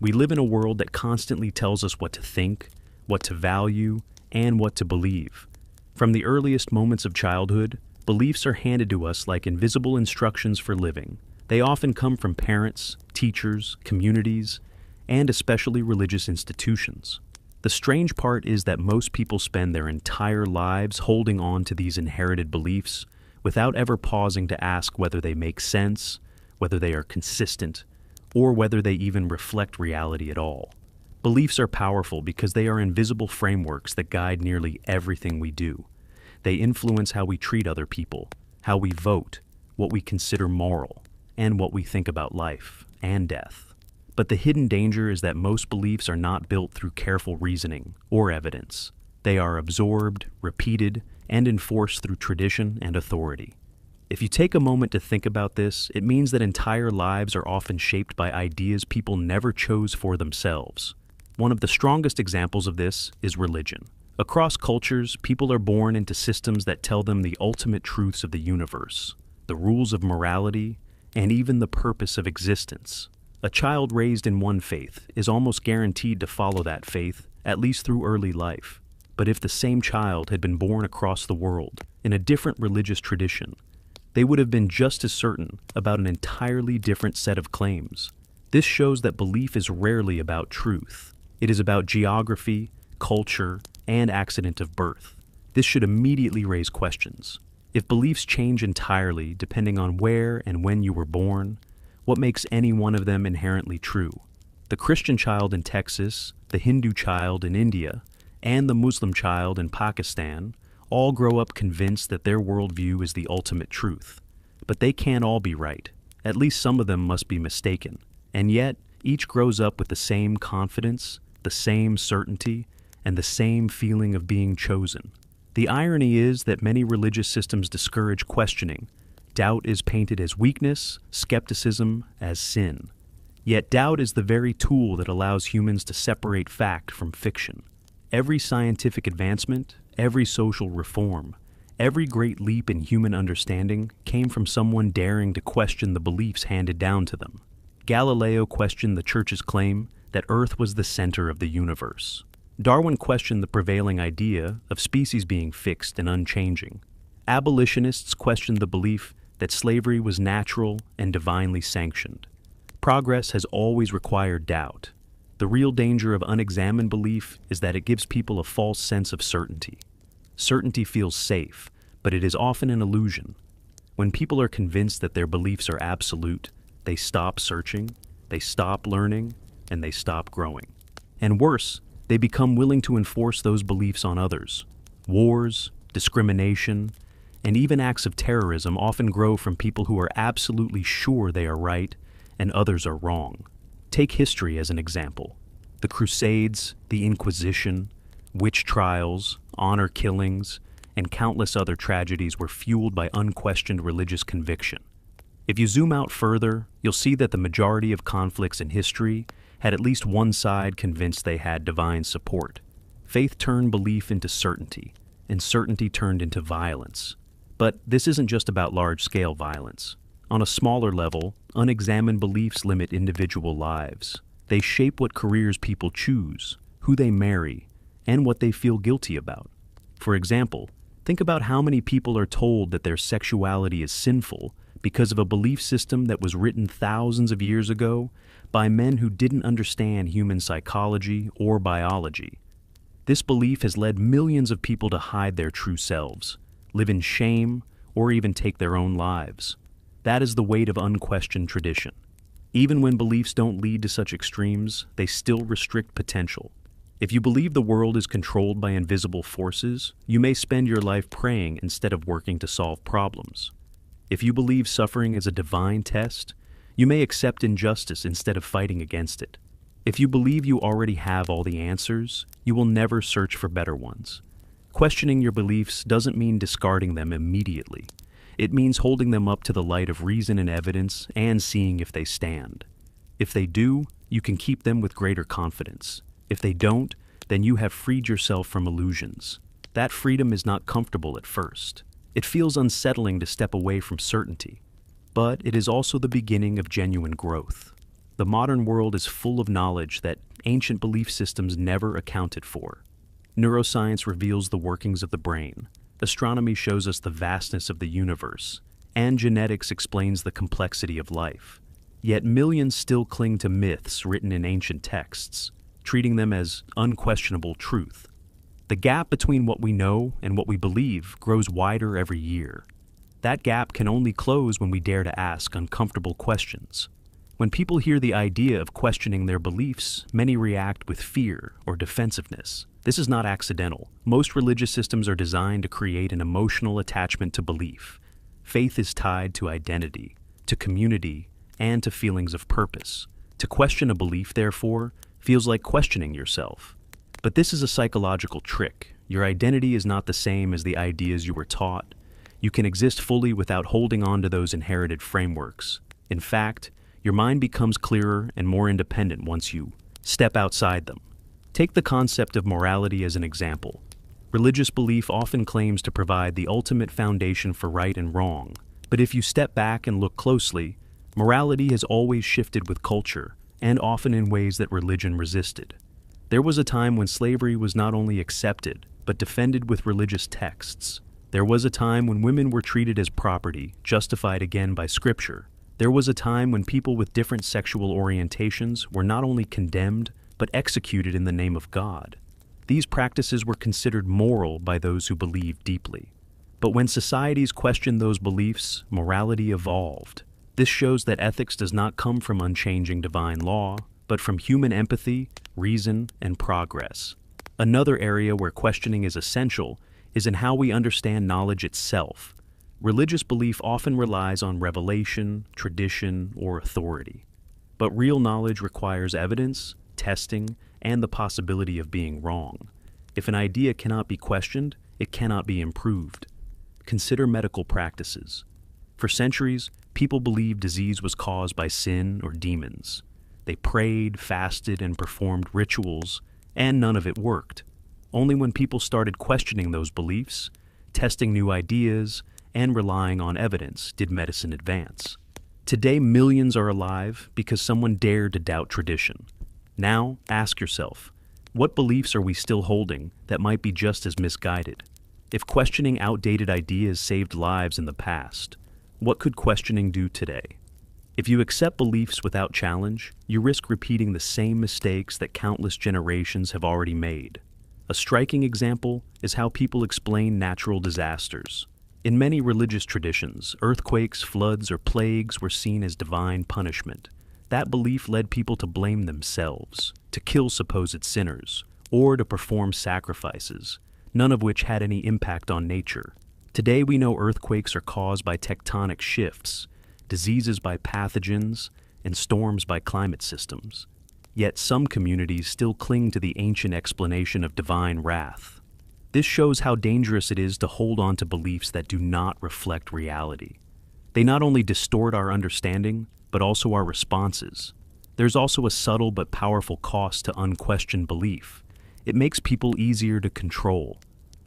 We live in a world that constantly tells us what to think, what to value, and what to believe. From the earliest moments of childhood, beliefs are handed to us like invisible instructions for living. They often come from parents, teachers, communities, and especially religious institutions. The strange part is that most people spend their entire lives holding on to these inherited beliefs without ever pausing to ask whether they make sense, whether they are consistent, or whether they even reflect reality at all. Beliefs are powerful because they are invisible frameworks that guide nearly everything we do. They influence how we treat other people, how we vote, what we consider moral, and what we think about life and death. But the hidden danger is that most beliefs are not built through careful reasoning or evidence. They are absorbed, repeated, and enforced through tradition and authority. If you take a moment to think about this, it means that entire lives are often shaped by ideas people never chose for themselves. One of the strongest examples of this is religion. Across cultures, people are born into systems that tell them the ultimate truths of the universe, the rules of morality, and even the purpose of existence. A child raised in one faith is almost guaranteed to follow that faith, at least through early life. But if the same child had been born across the world, in a different religious tradition, they would have been just as certain about an entirely different set of claims. This shows that belief is rarely about truth. It is about geography, culture, and accident of birth. This should immediately raise questions. If beliefs change entirely depending on where and when you were born, what makes any one of them inherently true? The Christian child in Texas, the Hindu child in India, and the Muslim child in Pakistan all grow up convinced that their worldview is the ultimate truth. But they can't all be right. At least some of them must be mistaken. And yet, each grows up with the same confidence, the same certainty, and the same feeling of being chosen. The irony is that many religious systems discourage questioning. Doubt is painted as weakness, skepticism as sin. Yet doubt is the very tool that allows humans to separate fact from fiction. Every scientific advancement, every social reform, every great leap in human understanding came from someone daring to question the beliefs handed down to them. Galileo questioned the Church's claim that Earth was the center of the universe. Darwin questioned the prevailing idea of species being fixed and unchanging. Abolitionists questioned the belief that slavery was natural and divinely sanctioned. Progress has always required doubt. The real danger of unexamined belief is that it gives people a false sense of certainty. Certainty feels safe, but it is often an illusion. When people are convinced that their beliefs are absolute, they stop searching, they stop learning, and they stop growing. And worse, they become willing to enforce those beliefs on others. Wars, discrimination, and even acts of terrorism often grow from people who are absolutely sure they are right and others are wrong. Take history as an example. The Crusades, the Inquisition, witch trials, honor killings, and countless other tragedies were fueled by unquestioned religious conviction. If you zoom out further, you'll see that the majority of conflicts in history had at least one side convinced they had divine support. Faith turned belief into certainty, and certainty turned into violence. But this isn't just about large-scale violence. On a smaller level, unexamined beliefs limit individual lives. They shape what careers people choose, who they marry, and what they feel guilty about. For example, think about how many people are told that their sexuality is sinful because of a belief system that was written thousands of years ago by men who didn't understand human psychology or biology. This belief has led millions of people to hide their true selves, live in shame, or even take their own lives. That is the weight of unquestioned tradition. Even when beliefs don't lead to such extremes, they still restrict potential. If you believe the world is controlled by invisible forces, you may spend your life praying instead of working to solve problems. If you believe suffering is a divine test, you may accept injustice instead of fighting against it. If you believe you already have all the answers, you will never search for better ones. Questioning your beliefs doesn't mean discarding them immediately. It means holding them up to the light of reason and evidence and seeing if they stand. If they do, you can keep them with greater confidence. If they don't, then you have freed yourself from illusions. That freedom is not comfortable at first. It feels unsettling to step away from certainty, but it is also the beginning of genuine growth. the modern world is full of knowledge that ancient belief systems never accounted for. Neuroscience reveals the workings of the brain, astronomy shows us the vastness of the universe, and genetics explains the complexity of life. Yet millions still cling to myths written in ancient texts, treating them as unquestionable truth. The gap between what we know and what we believe grows wider every year. That gap can only close when we dare to ask uncomfortable questions. When people hear the idea of questioning their beliefs, many react with fear or defensiveness. This is not accidental. Most religious systems are designed to create an emotional attachment to belief. Faith is tied to identity, to community, and to feelings of purpose. To question a belief, therefore, feels like questioning yourself. But this is a psychological trick. Your identity is not the same as the ideas you were taught. You can exist fully without holding on to those inherited frameworks. In fact, your mind becomes clearer and more independent once you step outside them. Take the concept of morality as an example. Religious belief often claims to provide the ultimate foundation for right and wrong. But if you step back and look closely, morality has always shifted with culture, and often in ways that religion resisted. There was a time when slavery was not only accepted, but defended with religious texts. There was a time when women were treated as property, justified again by Scripture. There was a time when people with different sexual orientations were not only condemned, but executed in the name of God. These practices were considered moral by those who believed deeply. But when societies questioned those beliefs, morality evolved. This shows that ethics does not come from unchanging divine law, but from human empathy, reason, and progress. Another area where questioning is essential is in how we understand knowledge itself. Religious belief often relies on revelation, tradition, or authority. But real knowledge requires evidence, testing, and the possibility of being wrong. If an idea cannot be questioned, it cannot be improved. Consider medical practices. For centuries, people believed disease was caused by sin or demons. They prayed, fasted, and performed rituals, and none of it worked. Only when people started questioning those beliefs, testing new ideas, and relying on evidence did medicine advance. Today, millions are alive because someone dared to doubt tradition. Now, ask yourself, what beliefs are we still holding that might be just as misguided? If questioning outdated ideas saved lives in the past, what could questioning do today? If you accept beliefs without challenge, you risk repeating the same mistakes that countless generations have already made. A striking example is how people explain natural disasters. In many religious traditions, earthquakes, floods, or plagues were seen as divine punishment. That belief led people to blame themselves, to kill supposed sinners, or to perform sacrifices, none of which had any impact on nature. Today we know earthquakes are caused by tectonic shifts, diseases by pathogens, and storms by climate systems. Yet some communities still cling to the ancient explanation of divine wrath. This shows how dangerous it is to hold on to beliefs that do not reflect reality. They not only distort our understanding, but also our responses. There's also a subtle but powerful cost to unquestioned belief. It makes people easier to control.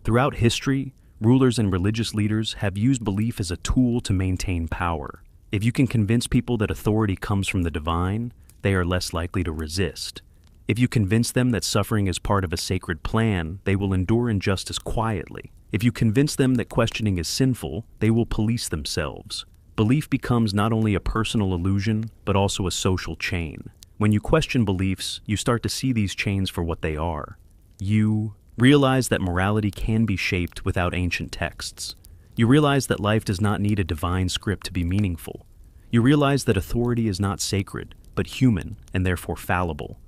Throughout history, rulers and religious leaders have used belief as a tool to maintain power. If you can convince people that authority comes from the divine, they are less likely to resist. If you convince them that suffering is part of a sacred plan, they will endure injustice quietly. If you convince them that questioning is sinful, they will police themselves. Belief becomes not only a personal illusion, but also a social chain. When you question beliefs, you start to see these chains for what they are. You realize that morality can be shaped without ancient texts. You realize that life does not need a divine script to be meaningful. You realize that authority is not sacred, but human, and therefore fallible.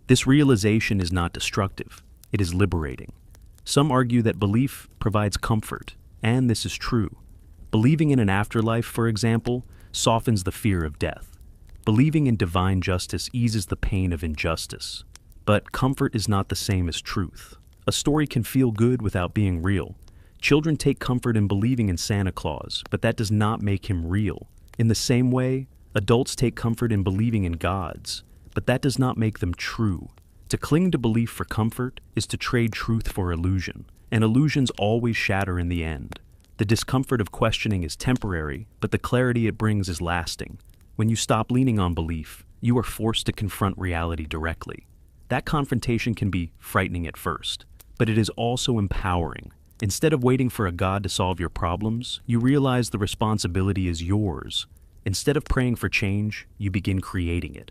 This realization is not destructive, it is liberating. Some argue that belief provides comfort, and this is true. Believing in an afterlife, for example, softens the fear of death. Believing in divine justice eases the pain of injustice. But comfort is not the same as truth. A story can feel good without being real. Children take comfort in believing in Santa Claus, but that does not make him real. In the same way, adults take comfort in believing in gods, but that does not make them true. To cling to belief for comfort is to trade truth for illusion, and illusions always shatter in the end. The discomfort of questioning is temporary, but the clarity it brings is lasting. When you stop leaning on belief, you are forced to confront reality directly. That confrontation can be frightening at first, but it is also empowering. Instead of waiting for a God to solve your problems, you realize the responsibility is yours. Instead of praying for change, you begin creating it.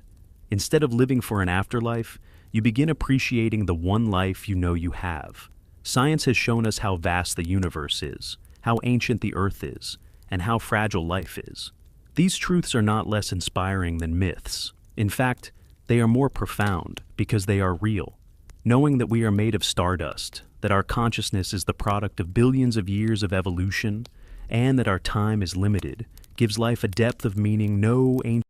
Instead of living for an afterlife, you begin appreciating the one life you know you have. Science has shown us how vast the universe is, how ancient the earth is, and how fragile life is. These truths are not less inspiring than myths. In fact, they are more profound because they are real. Knowing that we are made of stardust, that our consciousness is the product of billions of years of evolution, and that our time is limited, gives life a depth of meaning no ancient